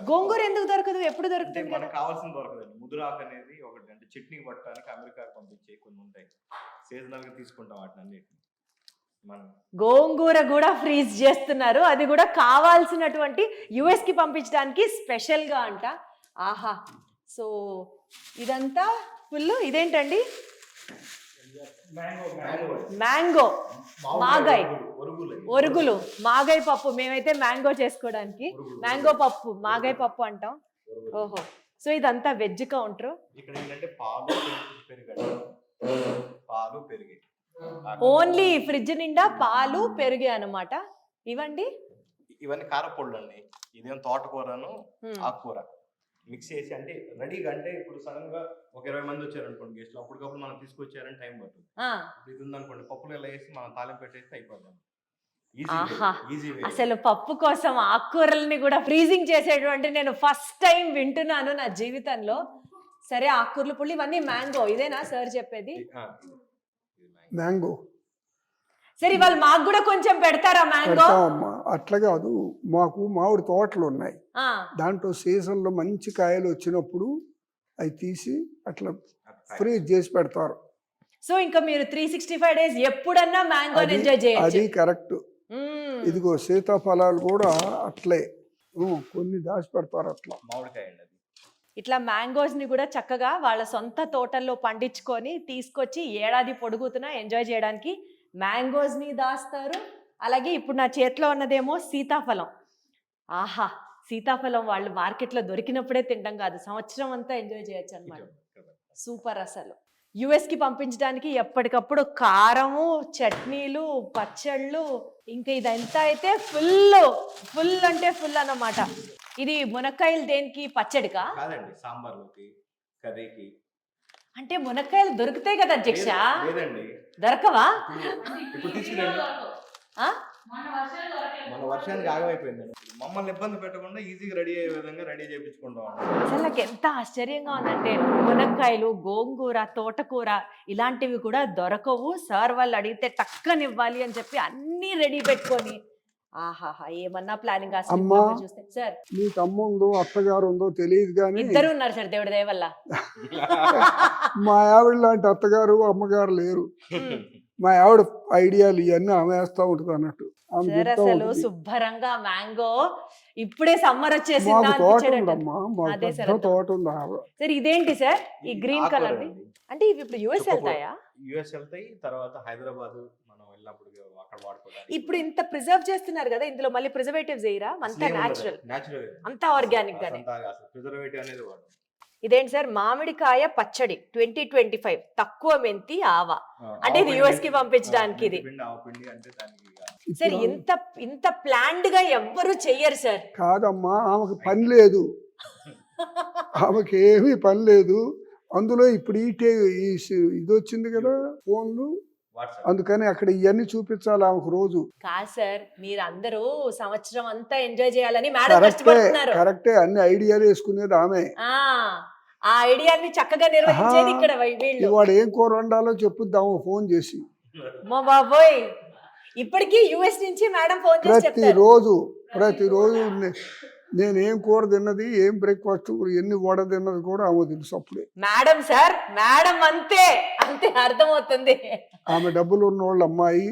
గోంగూర ఎందుకు దొరకదు? ఎప్పుడు దొరుకుతుంది? మనకు కావాల్సిన దొరకదండి. ముదురాకు అనేది ఒకటి, అంటే చట్నీ పట్టడానికి అమెరికాకి పంపించే కొన్ని ఉంటాయి, సీజనల్ గా తీసుకుంటాం వాటిని అన్నిటిని. గోంగూర కూడా ఫ్రీజ్ చేస్తున్నారు, అది కూడా కావాల్సినటువంటి యుఎస్ కి పంపించడానికి స్పెషల్ గా అంట. ఆహా, సో ఇదంతా ఫుల్. ఇదేంటండి? మ్యాంగో, మాగాయ్, ఒరుగులు, మాగాయ్ పప్పు. మేమైతే మ్యాంగో చేసుకోవడానికి మ్యాంగో పప్పు, మాగాయ్ పప్పు అంటాం. ఓహో, సో ఇదంతా వెజ్ కౌంటర్. ఇక్కడ ఏంటంటే పాలు పెరుగు, ఓన్లీ ఫ్రిడ్జ్ నిండా పాలు పెరుగే అనమాట. ఇవన్నీ కారపొళ్ళు అండి. ఇదేం తోటకూరను ఆకుకూర మిక్స్ చేసి, అంటే రెడీగా, అంటే ఇప్పుడు సడన్ గా ఒక 20 మంది వచ్చారు అనుకోండి గెస్ట్లు, అప్పటికప్పుడు మనం తీసుకొచ్చారని టైం పడుతుంది. ఇది ఉందనుకోండి, పప్పులు ఇలా వేసి మనం తాలింపు పెట్టేస్తే అయిపోతాం. అసలు పప్పు కోసం ఆకుకూరల్ని కూడా ఫ్రీజింగ్ చేసేటువంటి నేను ఫస్ట్ టైం వింటున్నాను నా జీవితంలో. సరే, ఆకుకూరలు పుల్లి ఇవన్నీ మ్యాంగో. ఇదేనా సార్ చెప్పేది? మ్యాంగో. సరే, ఇవాళ మాకు కూడా కొంచెం పెడతారా మ్యాంగో? అట్లా కాదు, మాకు మామిడి తోటలు ఉన్నాయి. దాంట్లో సీజన్లో మంచి కాయలు వచ్చినప్పుడు అవి తీసి అట్లా ఫ్రీజ్ చేసి పెడతారు. సో ఇంకా మీరు 365 days ఎప్పుడన్నా మ్యాంగో ఎంజాయ్ చేయొచ్చు. అది కరెక్ట్. ఇదిగో సీతాఫలాలు కూడా అట్లే కొన్ని దాచి పెడతారు. అట్లా మామిడికాయ అండి. ఇట్లా మ్యాంగోస్ ని కూడా చక్కగా వాళ్ళ సొంత తోటల్లో పండించుకొని తీసుకొచ్చి ఏడాది పొడుగుతున్నా ఎంజాయ్ చేయడానికి మ్యాంగోస్ ని దాస్తారు. అలాగే ఇప్పుడు నా చేతిలో ఉన్నదేమో సీతాఫలం. ఆహా, సీతాఫలం వాళ్ళు మార్కెట్లో దొరికినప్పుడే తినడం కాదు, సంవత్సరం అంతా ఎంజాయ్ చేయొచ్చు అనమాట. సూపర్. అసలు యుఎస్ కి పంపించడానికి ఎప్పటికప్పుడు కారము, చట్నీలు, పచ్చళ్ళు, ఇంకా ఇదంతా అయితే ఫుల్ అంటే ఫుల్ అన్నమాట. ఇది మునక్కాయలు దేనికి? పచ్చడికా? కాదండి, సాంబార్లోకి, కర్రీకి. అంటే మునక్కాయలు దొరుకుతాయి కదా అధ్యక్ష? లేదండి, దొరకవా? ఇప్పుడు తీసుకురండి. మన వర్షానికి ఆగమైపోయిందండి. మమ్మల్ని ఇబ్బంది పెట్టకుండా ఈజీగా రెడీ అయ్యే విధంగా రెడీ చేయించుకుంటాం. అసలు నాకు ఎంత ఆశ్చర్యంగా ఉందంటే, మునక్కాయలు, గోంగూర, తోటకూర ఇలాంటివి కూడా దొరకవు. సార్ వాళ్ళు అడిగితే టక్కనివ్వాలి అని చెప్పి అన్ని రెడీ పెట్టుకొని, ఆహాహా, ఏమన్నా ప్లానింగ్. చూస్తే సార్, మీకు అమ్మ ఉందో అత్తగారు ఉందో తెలియదు కానీ ఇద్దరు ఉన్నారు సార్, దేవుడి దయ వల్ల. మా ఆవిడ లాంటి అత్తగారు అమ్మగారు లేరు. మా ఆవిడ ఐడియాలు ఇవన్నీ ఆమె వేస్తా ఉంటుంది అన్నట్టు. సార్ అసలు శుభ్రంగా మ్యాంగో, ఇప్పుడే సమ్మర్ వచ్చేసింది. అదే సార్, తోట ఉంది. సార్ ఇదేంటి సార్ ఈ గ్రీన్ కలర్? అంటే ఇవి ఇప్పుడు యుఎస్ వెళ్తాయా? యుఎస్ వెళ్తాయి, తర్వాత హైదరాబాద్ మనం వెళ్ళినప్పుడు అక్కడ వాడుకోవడానికి. ఇప్పుడు ఇంత ప్రిజర్వ్ చేస్తున్నారు కదా, ఇందులో మళ్ళీ ప్రిజర్వేటివ్స్ వేయరా? అంతా న్యాచురల్, అంతా ఆర్గానిక్ గానే. ప్రిజర్వేటివ్ అనేది వాడు. ఇదేంటి సార్? మామిడికాయ పచ్చడి 2025, తక్కువ మెంతి, ఆవా. అంటే ఇది యుఎస్ కి పంపించడానికి. ఇది సార్ ఇంత ప్లాన్డ్ గా ఎవ్వరు చెయ్యరు సార్. కాదమ్మా, ఆమెకు పని లేదు, ఆమెకి ఏమీ పని లేదు. అందులో ఇప్పుడు ఇది వచ్చింది కదా, ఫోన్లు, వాట్సాప్ అందుకని అక్కడ ఇవన్నీ చూపించాలి ఆమెకు రోజు. కాదు సార్, మీరు అందరూ సంవత్సరం అంతా ఎంజాయ్ చేయాలని మేడం కరెక్టే కష్టపడుతున్నారు. కరెక్టే, అన్ని ఐడియాలు వేసుకునేది ఆమె. ఆ ఐడియాని చక్కగా నిర్వహించేది ఇక్కడ వీళ్ళు. వాడు ఏం కూర వండాలో చెప్పుద్దాము ఫోన్ చేసి. మా బాబోయ్, ఇప్పటికీ యుఎస్ నుంచి మేడం ఫోన్ చేసి చెప్తారు. ప్రతిరోజు నేనేం కూర తిన్నది, ఏం బ్రేక్ఫాస్ట్, ఎన్ని వడ తిన్నది కూడా ఆమె తెలుసు అప్పుడే. మేడం సార్, మేడం అంతే అంతే అర్థమవుతుంది. ఆమె డబ్బులు ఉన్నోళ్ళ అమ్మాయి,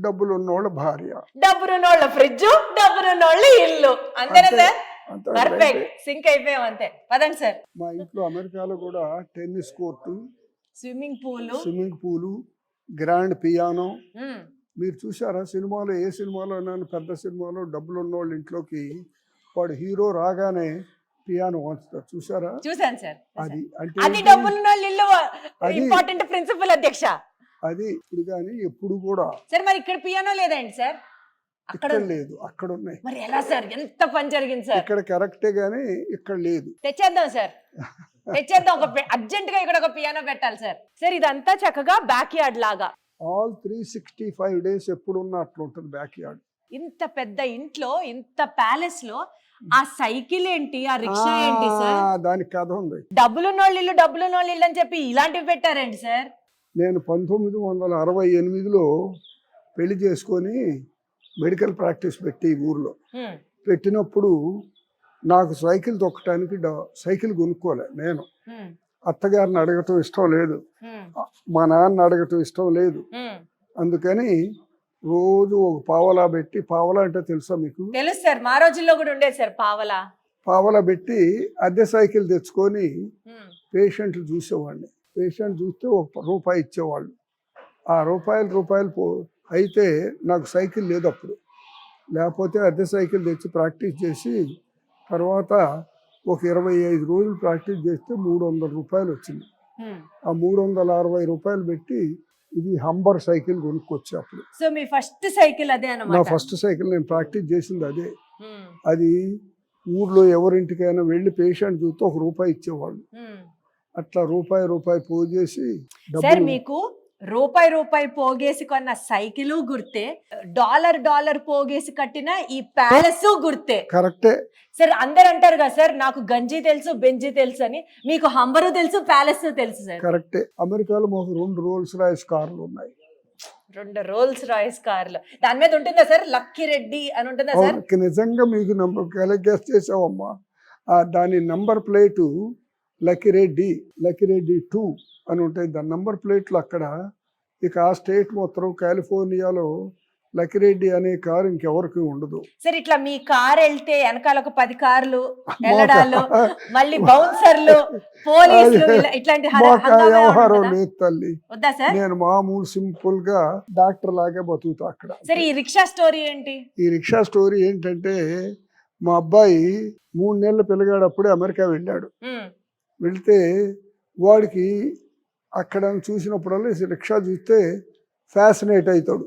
డబ్బులు ఉన్నోళ్ళ భార్య, డబ్బులున్నోళ్ళ ఫ్రిడ్జ్, డబ్బులున్నోళ్ళ ఇల్లు, అంతేనా సార్? పర్ఫెక్ట్, సింక్ అయిపోయాం అంతే. పదండి సార్. మా ఇంట్లో అమెరికాలో కూడా tennis court, swimming pool, grand piano. మీరు చూసారా సినిమాలో, ఏ సినిమాలో అయినా పెద్ద సినిమాలో డబ్బులు ఉన్నోళ్ళ ఇంట్లోకి వాడు హీరో రాగానే పియానో వంచుతారు, చూసారా? చూసాను సార్. అది అది డబ్బులున్నోళ్ళ ఇల్లు ఇంపార్టెంట్ ప్రిన్సిపల్ అధ్యక్ష. అది ఇప్పుడు కానీ ఎప్పుడు కూడా. సార్ మరి ఇక్కడ పియానో లేదండి సార్? అక్కడ లేదు, అక్కడ ఉన్నాయి. మరి ఎలా సార్? ఎంత పని జరిగింది సార్. ఇక్కడ కరెక్టే గానీ ఇక్కడ లేదు. తెచ్చేద్దాం సార్, తెచ్చేద్దాం. అర్జెంట్ గా ఇక్కడ ఒక పియానో పెట్టాలి సార్. సార్ ఇదంతా చక్కగా బ్యాక్ యార్డ్ లాగా, ఆల్ 365 days ఎప్పుడు ఉన్న అట్లా ఉంటుంది బ్యాక్ యార్డ్. ఇంత పెద్ద ఇంట్లో, ఇంత ప్యాలెస్ లో ఆ సైకిల్ ఏంటి, ఆ రిక్షా ఏంటి సార్? దానికి కథ ఉంది. డబ్బులున్నోళ్ళ ఇల్లు అని చెప్పి ఇలాంటివి పెట్టారండి సార్? నేను 1968లో పెళ్లి చేసుకొని మెడికల్ ప్రాక్టీస్ పెట్టి ఊర్లో పెట్టినప్పుడు నాకు సైకిల్ తొక్కడానికి సైకిల్ కొనుక్కోలే. నేను అత్తగారిని అడగటం ఇష్టం లేదు, మా నాన్న అడగటం ఇష్టం లేదు. అందుకని రోజు ఒక పావలా పెట్టి, పావలా అంటే తెలుసా మీకు? తెలుసు సార్, మా రోజుల్లో కూడా ఉండేది సార్ పావలా పెట్టి అద్దె సైకిల్ తెచ్చుకొని పేషెంట్లు చూసేవాడిని. పేషెంట్ చూస్తే ₹1 ఇచ్చేవాళ్ళు. ఆ రూపాయలు అయితే నాకు సైకిల్ లేదు అప్పుడు. లేకపోతే అద్దె సైకిల్ తెచ్చి ప్రాక్టీస్ చేసి తర్వాత ఒక 25 రోజులు ప్రాక్టీస్ చేస్తే ₹300 వచ్చింది. ఆ ₹360 పెట్టి ఇది హంబర్ సైకిల్ కొనుక్కొచ్చి అప్పుడు. సో మీ ఫస్ట్ సైకిల్ అదే అన్నమాట? నా ఫస్ట్ సైకిల్ నేను ప్రాక్టీస్ చేసింది అదే. అది ఊర్లో ఎవరింటికైనా వెళ్ళి పేషెంట్ చూస్తే ₹1 ఇచ్చేవాళ్ళు. అట్లా రూపాయి పోగేసి సార్ మీకు రూపాయి పోగేసి కొన్న సైకిల్ గుర్తే, డాలర్ పోగేసి కట్టిన ఈ ప్యాలెస్ గుర్తే. కరెక్టే సార్. అందరు అంటారు కదా సార్, నాకు గంజి తెలుసు, బెంజి తెలుసు అని. మీకు హంబరు తెలుసు, ప్యాలెస్ తెలుసు సార్. కరెక్టే. అమెరికాలో మాకు 2 రోల్స్ రాయిస్ కార్లు ఉన్నాయి. 2 రోల్స్ రాయిస్ కార్లు. దాని మీద ఉంటుందా సార్ లక్కీ రెడ్డి అని ఉంటుందా సార్? నిజంగా మీకు గెస్ట్ చేసావమ్మా. దాని నంబర్ ప్లేటు లక్కీ రెడ్డి 2 అని ఉంటాయి. దాని నంబర్ ప్లేట్లు అక్కడ. ఇక ఆ స్టేట్ మొత్తం కాలిఫోర్నియాలో లక్కీ రెడ్డి అనే కారు ఇంకెవరికి ఉండదు. సార్ ఇట్లా మీ కార్ వెళ్తే వెనకాల ఒక 10 కార్లు వెళ్ళడాలు, మళ్ళీ బౌన్సర్లు, పోలీసులు, ఇట్లాంటి వ్యవహారం లేదు తల్లి. వద్దా సార్? నేను మామూలు సింపుల్ గా డాక్టర్ లాగే బతుకుతా అక్కడ. సార్ ఈ రిక్షా స్టోరీ ఏంటి? ఈ రిక్షా స్టోరీ ఏంటంటే, మా అబ్బాయి 3 నెలల పిల్లగాడు అప్పుడే అమెరికా వెళ్ళాడు. వెళ్తే వాడికి అక్కడ చూసినప్పుడల్లా రిక్షా చూస్తే ఫ్యాసినేట్ అవుతాడు.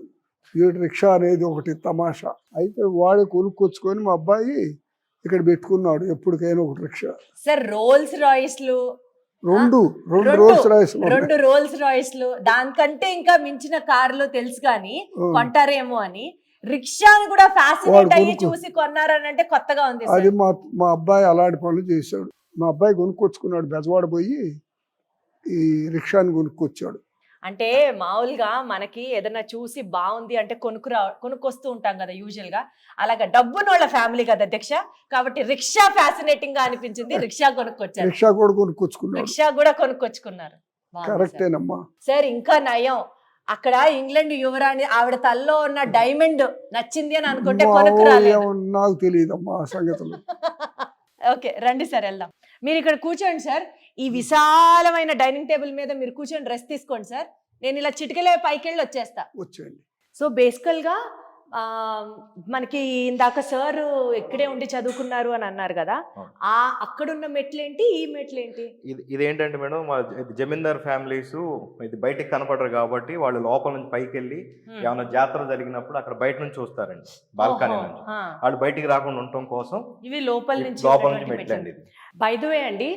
వీడు రిక్షా అనేది ఒకటి తమాషా. అయితే వాడు కొనుక్కొచ్చుకొని మా అబ్బాయి ఇక్కడ పెట్టుకున్నాడు ఎప్పటికైనా ఒకటి రిక్షా. సార్ రోల్స్ రాయిస్లు, రెండు రోల్స్ రాయిస్లు, దానికంటే ఇంకా మించిన కార్లు తెలుసు కానీ కొంటారేమో అని. రిక్షాని కూడా ఫ్యాసినేట్ అయ్యి చూసి కొన్నారని అంటే కొత్తగా ఉంది. అది మా అబ్బాయి అలాంటి పనులు చేశాడు. మా అబ్బాయి కొనుక్కొచ్చుకున్నాడు, బెజవాడ పోయి ఈ రిక్షాని కొనుక్కొచ్చాడు. అంటే మామూలుగా మనకి ఏదైనా చూసి బాగుంది అంటే కొనుక్కొస్తూ ఉంటాం కదా యూజువల్ గా. అలాగా డబ్బునోళ్ళ ఫ్యామిలీ కదా అధ్యక్ష, కాబట్టి రిక్షా ఫ్యాసినేటింగ్ గా అనిపించింది. రిక్షా కొనుక్కొచ్చారు. రిక్షా కూడా కొనుక్కొచ్చుకున్నారు. కరెక్టేనమ్మా సార్. ఇంకా నయం, అక్కడ ఇంగ్లాండ్ యువరాణి ఆవిడ తల్లో ఉన్న డైమండ్ నచ్చింది అని అనుకుంటే కొనుక్కురాలేదు. నాకు తెలియదమ్మా ఆ సంగతులు. ఓకే రండి సార్ వెళ్దాం. మీరు ఇక్కడ కూర్చోండి సార్. ఈ విశాలమైన డైనింగ్ టేబుల్ మీద మీరు కూర్చొని రెస్ట్ తీసుకోండి సార్. నేను ఇలా చిటికలే పైకి వెళ్ళి వచ్చేస్తా. సో బేసికల్ గా మనకి ఇందాక సార్ ఇక్కడే ఉండి చదువుకున్నారు అని అన్నారు కదా, ఆ అక్కడున్న మెట్లేంటి, ఈ మెట్లేంటి? ఇదేంటంటే మేడం, జమీందార్ ఫ్యామిలీస్ ఇది బయటకు కనపడరు కాబట్టి వాళ్ళు లోపల నుంచి పైకి వెళ్ళి ఏమైనా జాతర జరిగినప్పుడు అక్కడ బయట నుంచి చూస్తారండి, బాల్కనీ నుంచి. వాళ్ళు బయటికి రాకుండా ఉండటం కోసం ఇవి లోపల నుంచి మెట్లండి. బై ది వే అండి,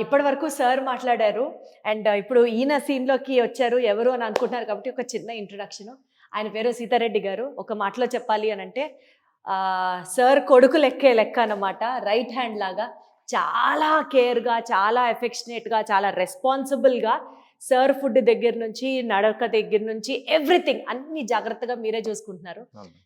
ఇప్పటి వరకు సార్ మాట్లాడారు అండ్ ఇప్పుడు ఈయన సీన్లోకి వచ్చారు ఎవరు అని అనుకుంటున్నారు కాబట్టి ఒక చిన్న ఇంట్రడక్షన్. ఆయన పేరు సీతారెడ్డి గారు. ఒక మాటలో చెప్పాలి అని అంటే సార్ కొడుకు లెక్క అన్నమాట. రైట్ హ్యాండ్ లాగా చాలా కేర్గా, చాలా ఎఫెక్షనేట్గా, చాలా రెస్పాన్సిబుల్గా సార్ ఫుడ్ దగ్గర నుంచి, నడక దగ్గర నుంచి ఎవ్రీథింగ్ అన్ని జాగ్రత్తగా మీరే చూసుకుంటున్నారు.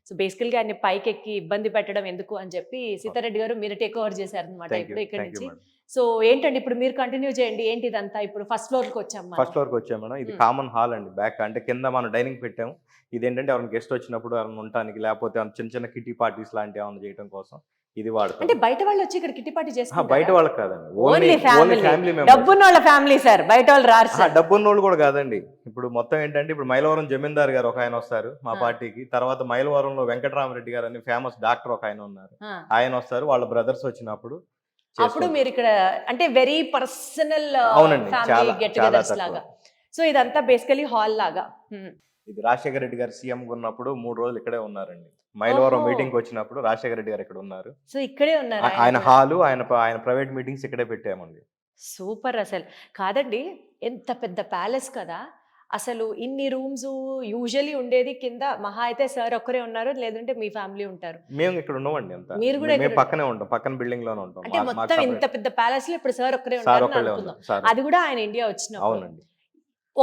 సో బేసికల్గా ఆయన పైకి ఎక్కి ఇబ్బంది పెట్టడం ఎందుకు అని చెప్పి సీతారెడ్డి గారు మీరు టేక్ ఓవర్ చేశారనమాట ఇప్పుడు ఇక్కడ నుంచి. సో ఏంటండి ఇప్పుడు మీరు కంటిన్యూ చేయండి. ఏంటి ఇదంతా? ఇప్పుడు ఫస్ట్ ఫ్లోర్కి వచ్చాం. ఫస్ట్ ఫ్లోర్కి వచ్చాం మేడం. ఇది కామన్ హాల్ అండి. బ్యాక్ అంటే కింద మనం డైనింగ్ పెట్టాము. ఇదేంటంటే ఎవరైనా గెస్ట్ వచ్చినప్పుడు ఎవరైనా ఉండటానికి, లేకపోతే చిన్న చిన్న కిటీ పార్టీస్ లాంటివి ఏమైనా చేయడం కోసం ఇది వాడతాం. అంటే బయట వాళ్ళు వచ్చి ఇక్కడ కిట్టి పార్టీ చేస్తారు? బయట వాళ్ళకి కాదండి, ఓన్లీ ఫ్యామిలీ. డబ్బున్న వాళ్ళ ఫ్యామిలీ సార్, బయట వాళ్ళు రారు సార్. డబ్బున్న వాళ్ళు కూడా కాదండి. ఇప్పుడు మొత్తం ఏంటంటే ఇప్పుడు మైలవరం జమీందార్ గారు ఒక ఆయన వస్తారు మా పార్టీకి. తర్వాత మైలవరంలో వెంకటరామరెడ్డి గారు అని ఫేమస్ డాక్టర్ ఒక ఆయన ఉన్నారు, ఆయన వస్తారు. వాళ్ళ బ్రదర్స్ వచ్చినప్పుడు అప్పుడు మీరు ఇక్కడ అంటే very personal family get togethers లాగా. సో ఇదంతా బేసికలీ హాల్ లాగా. ఇది రాజశేఖర రెడ్డి గారు సీఎం ఉన్నప్పుడు 3 రోజులు ఇక్కడే ఉన్నారండి. మైలవరం మీటింగ్ వచ్చినప్పుడు రాజశేఖర రెడ్డి గారు ఇక్కడ ఉన్నారు. సో ఇక్కడే ఉన్నారు. ఆయన హాలు, ఆయన ప్రైవేట్ మీటింగ్స్ ఇక్కడే పెట్టామండి. సూపర్. అసలు కాదండి, ఎంత పెద్ద ప్యాలెస్ కదా అసలు. ఇన్ని రూమ్స్ యూజువల్లీ ఉండేది కింద మహా అయితే సార్ ఒక్కరే ఉన్నారు, లేదంటే మీ ఫ్యామిలీ ఉంటారు. మేము ఇక్కడ ఉన్నామండి అంతా. మీరు కూడా మేము పక్కనే ఉంటాం, పక్కన బిల్డింగ్ లోనే ఉంటాం. అంటే మొత్తం ఇంత పెద్ద ప్యాలెస్ లో ఇప్పుడు సార్ ఒక్కరే ఉంటారు. అది కూడా ఆయన ఇండియా వచ్చిన. అవునండి.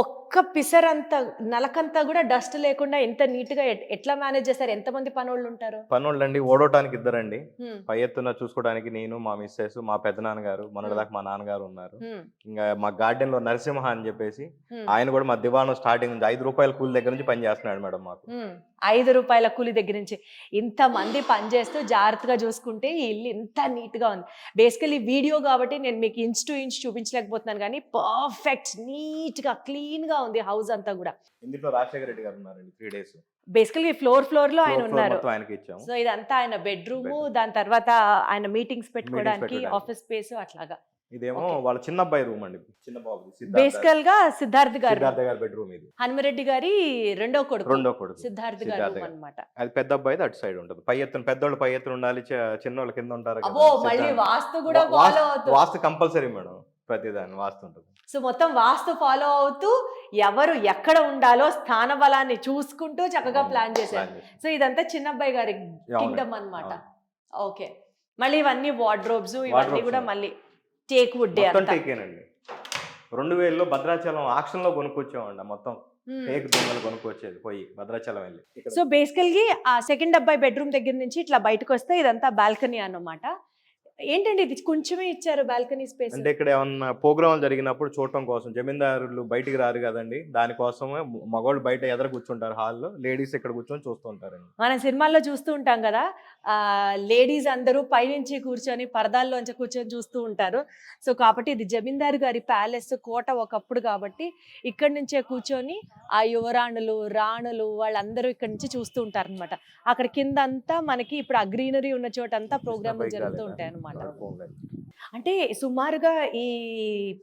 ఒక్క పిసరంతా నలకంతా కూడా డస్ట్ లేకుండా ఎంత నీట్ గా ఎట్లా మేనేజ్ చేస్తారు? ఎంతమంది పనోళ్ళు ఉంటారు? పనోళ్ళు అండి ఓడవటానికి ఇద్దరండి, పై ఎత్తున చూసుకోవడానికి నేను, మా మిస్సెస్, మా పెద్దనాన్నగారు, మొన్నటిదాకా మా నాన్నగారు ఉన్నారు. ఇంకా మా గార్డెన్ లో నరసింహ అని చెప్పేసి ఆయన కూడా మా దివాణం స్టార్టింగ్ నుంచి 5 రూపాయల కూలి దగ్గర నుంచి పని చేస్తున్నాడు మేడం మాకు. 5 రూపాయల కూలి దగ్గర నుంచి ఇంతమంది పనిచేస్తూ జాగ్రత్తగా చూసుకుంటే ఈ ఇల్లు ఇంత నీట్గా ఉంది. బేసికలీ వీడియో కాబట్టి నేను మీకు ఇంచ్ టు ఇంచ్ చూపించలేకపోతున్నాను, కానీ పర్ఫెక్ట్ నీట్గా క్లీన్గా ఉంది హౌస్ అంతా కూడా. ఇందులో రాజశేఖర రెడ్డి గారు ఉన్నారండి 3 days. బేసికలీ ఫ్లోర్ లో ఆయన ఉన్నారు. ఆయనకి ఇచ్చాము. సో ఇదంతా ఆయన బెడ్రూమ్, దాని తర్వాత ఆయన మీటింగ్స్ పెట్టుకోవడానికి ఆఫీస్ స్పేస్ అట్లాగా. ఇదేమో వాళ్ళ చిన్న అబ్బాయి రూమ్ అండి, చిన్న బాబు. బేసికల్ గా సిద్ధార్థ్ గారు బెడ్రూమ్ ఇది. హనుమరెడ్డి గారి రెండో కొడుకు సిద్ధార్థ్ గారు అన్నమాట. అది పెద్ద అబ్బాయి అటు సైడ్ ఉంటుంది. పై ఎత్తున పెద్దోళ్ళు పై ఎత్తున ఉండాలి, చిన్నోళ్ళు కింద ఉంటారు. మళ్ళీ వాస్తు కూడా ఫాలో అవుతూ. వాస్తు కంపల్సరీ మేడం, ప్రతిదాని వాస్తు ఉంటుంది. సో మొత్తం వాస్తు ఫాలో అవుతూ ఎవరు ఎక్కడ ఉండాలో స్థాన బలాన్ని చూసుకుంటూ చక్కగా ప్లాన్ చేశారు. సో ఇదంతా చిన్నబ్బాయి గారి కింగ్డమ్ అన్నమాట. ఓకే, మళ్ళీ ఇవన్నీ వార్డ్రోబ్స్, ఇవన్నీ కూడా మళ్ళీ టేక్ వుడ్. 2000లో భద్రాచలం ఆక్షన్ లో కొనుక్కొచ్చామండి మొత్తం. టేక్ దొంగలు కొనుక్కొచ్చేది పోయి భద్రాచలం వెళ్ళి. సో బేసికల్గా ఆ సెకండ్ అబ్బాయి బెడ్రూమ్ దగ్గర నుంచి ఇట్లా బయటకు వస్తే ఇదంతా బాల్కనీ అన్నమాట. ఏంటండి ఇది కొంచెమే ఇచ్చారు బాల్కనీ స్పేస్? అంటే ఇక్కడ ఏమన్నా ప్రోగ్రామ్ జరిగినప్పుడు చూడటం కోసం, జమీందారులు బయటికి రారు కదండి, దానికోసమే మగవాళ్ళు బయట ఎదురు కూర్చుంటారు హాల్లో, లేడీస్ ఇక్కడ కూర్చొని చూస్తూ ఉంటారండి. మనం సినిమాల్లో చూస్తూ ఉంటాం కదా, లేడీస్ అందరూ పైనుంచి కూర్చొని పరదాల్లోంచి కూర్చొని చూస్తూ ఉంటారు. సో కాబట్టి ఇది జమీందారు గారి ప్యాలెస్, కోట ఒకప్పుడు కాబట్టి ఇక్కడి నుంచే కూర్చొని ఆ యువరాణులు, రాణులు వాళ్ళందరూ ఇక్కడ నుంచి చూస్తూ ఉంటారు అనమాట. అక్కడ కింద అంతా మనకి ఇప్పుడు ఆ గ్రీనరీ ఉన్న చోట అంతా ప్రోగ్రామ్ జరుగుతూ ఉంటాయి అనమాట. అంటే సుమారుగా ఈ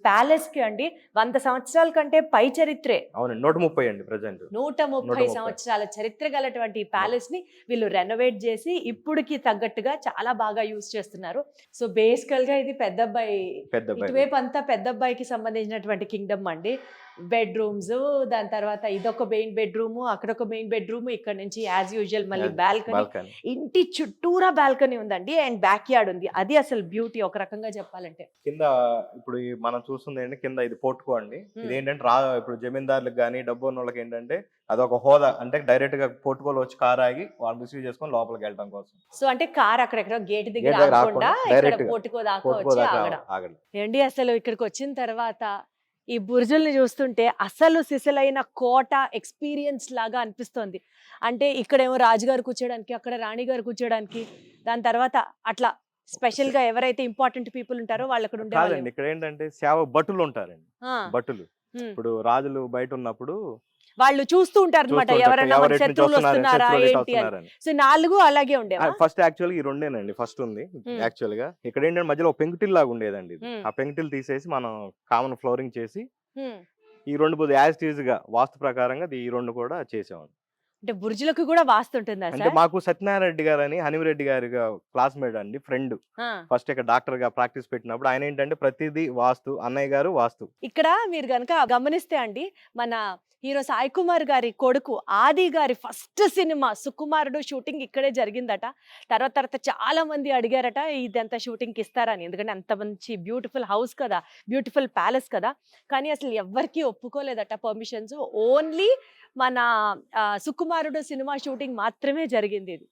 ప్యాలెస్ కి అండి 100 సంవత్సరాల కంటే పై చరిత్రే. అవునండి, 130 అండి ప్రెజెంట్. 130 సంవత్సరాల చరిత్ర గలటువంటి ఈ ప్యాలెస్ ని వీళ్ళు రెనోవేట్ చేసి ఇప్పుడుకి తగ్గట్టుగా చాలా బాగా యూజ్ చేస్తున్నారు. సో బేసికల్ గా ఇది పెద్దబ్బాయి, ఇటువైపు అంతా పెద్దబ్బాయికి సంబంధించినటువంటి కింగ్డమ్ అండి. బెడ్రూమ్స్, దాని తర్వాత ఇదొక మెయిన్ బెడ్రూమ్, అక్కడ ఒక మెయిన్ బెడ్రూమ్, ఇక్కడ నుంచి యాజ్ యూజువల్ మళ్ళీ బాల్కనీ. ఇంటి చుట్టూరా బాల్కనీ ఉందండి అండ్ బ్యాక్ యార్డ్ ఉంది. అది అసలు బ్యూటీ ఒక రకంగా చెప్పాలంటే. కింద ఇప్పుడు మనం చూస్తుంది ఏంటి, కింద ఇది పోర్టుకో అండి. ఇదేంటంటే ఇప్పుడు జమీందారులకు కానీ డబ్బు ఉన్న వాళ్ళకి ఏంటంటే అదొక హోదా, అంటే డైరెక్ట్ గా పోర్టుకోలో వచ్చి కార్ ఆగి వాళ్ళు రిసీవ్ చేసుకొని లోపలికి వెళ్ళడం కోసం. సో అంటే కార్ అక్కడెక్కడ గేట్ దగ్గర ఆగకుండా పోర్టుకో దాకా వచ్చి ఆగడం. ఏంటి అసలు ఇక్కడికి వచ్చిన తర్వాత ఈ బుర్జుల్ని చూస్తుంటే అసలు సిసలైన కోట ఎక్స్పీరియన్స్ లాగా అనిపిస్తోంది. అంటే ఇక్కడేమో రాజుగారు కూర్చోడానికి, అక్కడ రాణిగారు కూర్చోడానికి, దాని తర్వాత అట్లా స్పెషల్ గా ఎవరైతే ఇంపార్టెంట్ పీపుల్ ఉంటారో వాళ్ళు అక్కడ ఉండే. ఇక్కడ ఏంటంటే సేవ భటులు ఉంటారండి, భటులు. ఇప్పుడు రాజులు బయట ఉన్నప్పుడు వాళ్ళు చూస్తూ ఉంటారు అనమాట, ఎవరైనా శత్రువులు వస్తున్నారా ఏంటి అని. సో 4 అలాగే ఉండేవా? ఫస్ట్ యాక్చువల్ గా ఈ రెండేనండి ఫస్ట్ ఉంది. యాక్చువల్ గా ఇక్కడ ఏంటంటే మధ్యలో పెంకుటిల్ లాగా ఉండేదండి. ఆ పెంకుటిల్ తీసేసి మనం కామన్ ఫ్లోరింగ్ చేసి ఈ 2 యాజ్ టీజ్ గా వాస్తు ప్రకారంగా ఈ 2 కూడా చేసామండి. అంటే బుర్జులకు కూడా వాస్తుంటుందా అంటే సార్? మాకు సత్యనారాయణ రెడ్డి గారు అని హనిమిరెడ్డి గారి క్లాస్మేట్ అండి, ఫ్రెండ్. ఆ. ఫస్ట్ ఇక్కడ డాక్టర్ గా ప్రాక్టీస్ పెట్టినప్పుడు ఆయన ఏంటంటే ప్రతిదీ వాస్తు, అన్నయ్య గారు వాస్తు. ఇక్కడ మీరు గనక గమనిస్తే అండి, మన హీరో సాయి కుమార్ గారి కొడుకు ఆది గారి ఫస్ట్ సినిమా సుకుమారుడు షూటింగ్ ఇక్కడే జరిగిందట. తర్వాత చాలా మంది అడిగారట ఇదంతా షూటింగ్కి ఇస్తారని, ఎందుకంటే అంత మంచి బ్యూటిఫుల్ హౌస్ కదా, బ్యూటిఫుల్ ప్యాలెస్ కదా. కానీ అసలు ఎవ్వరికీ ఒప్పుకోలేదట పర్మిషన్స్. ఓన్లీ మన సుకుమారుడు సినిమా షూటింగ్ మాత్రమే జరిగింది ఇది.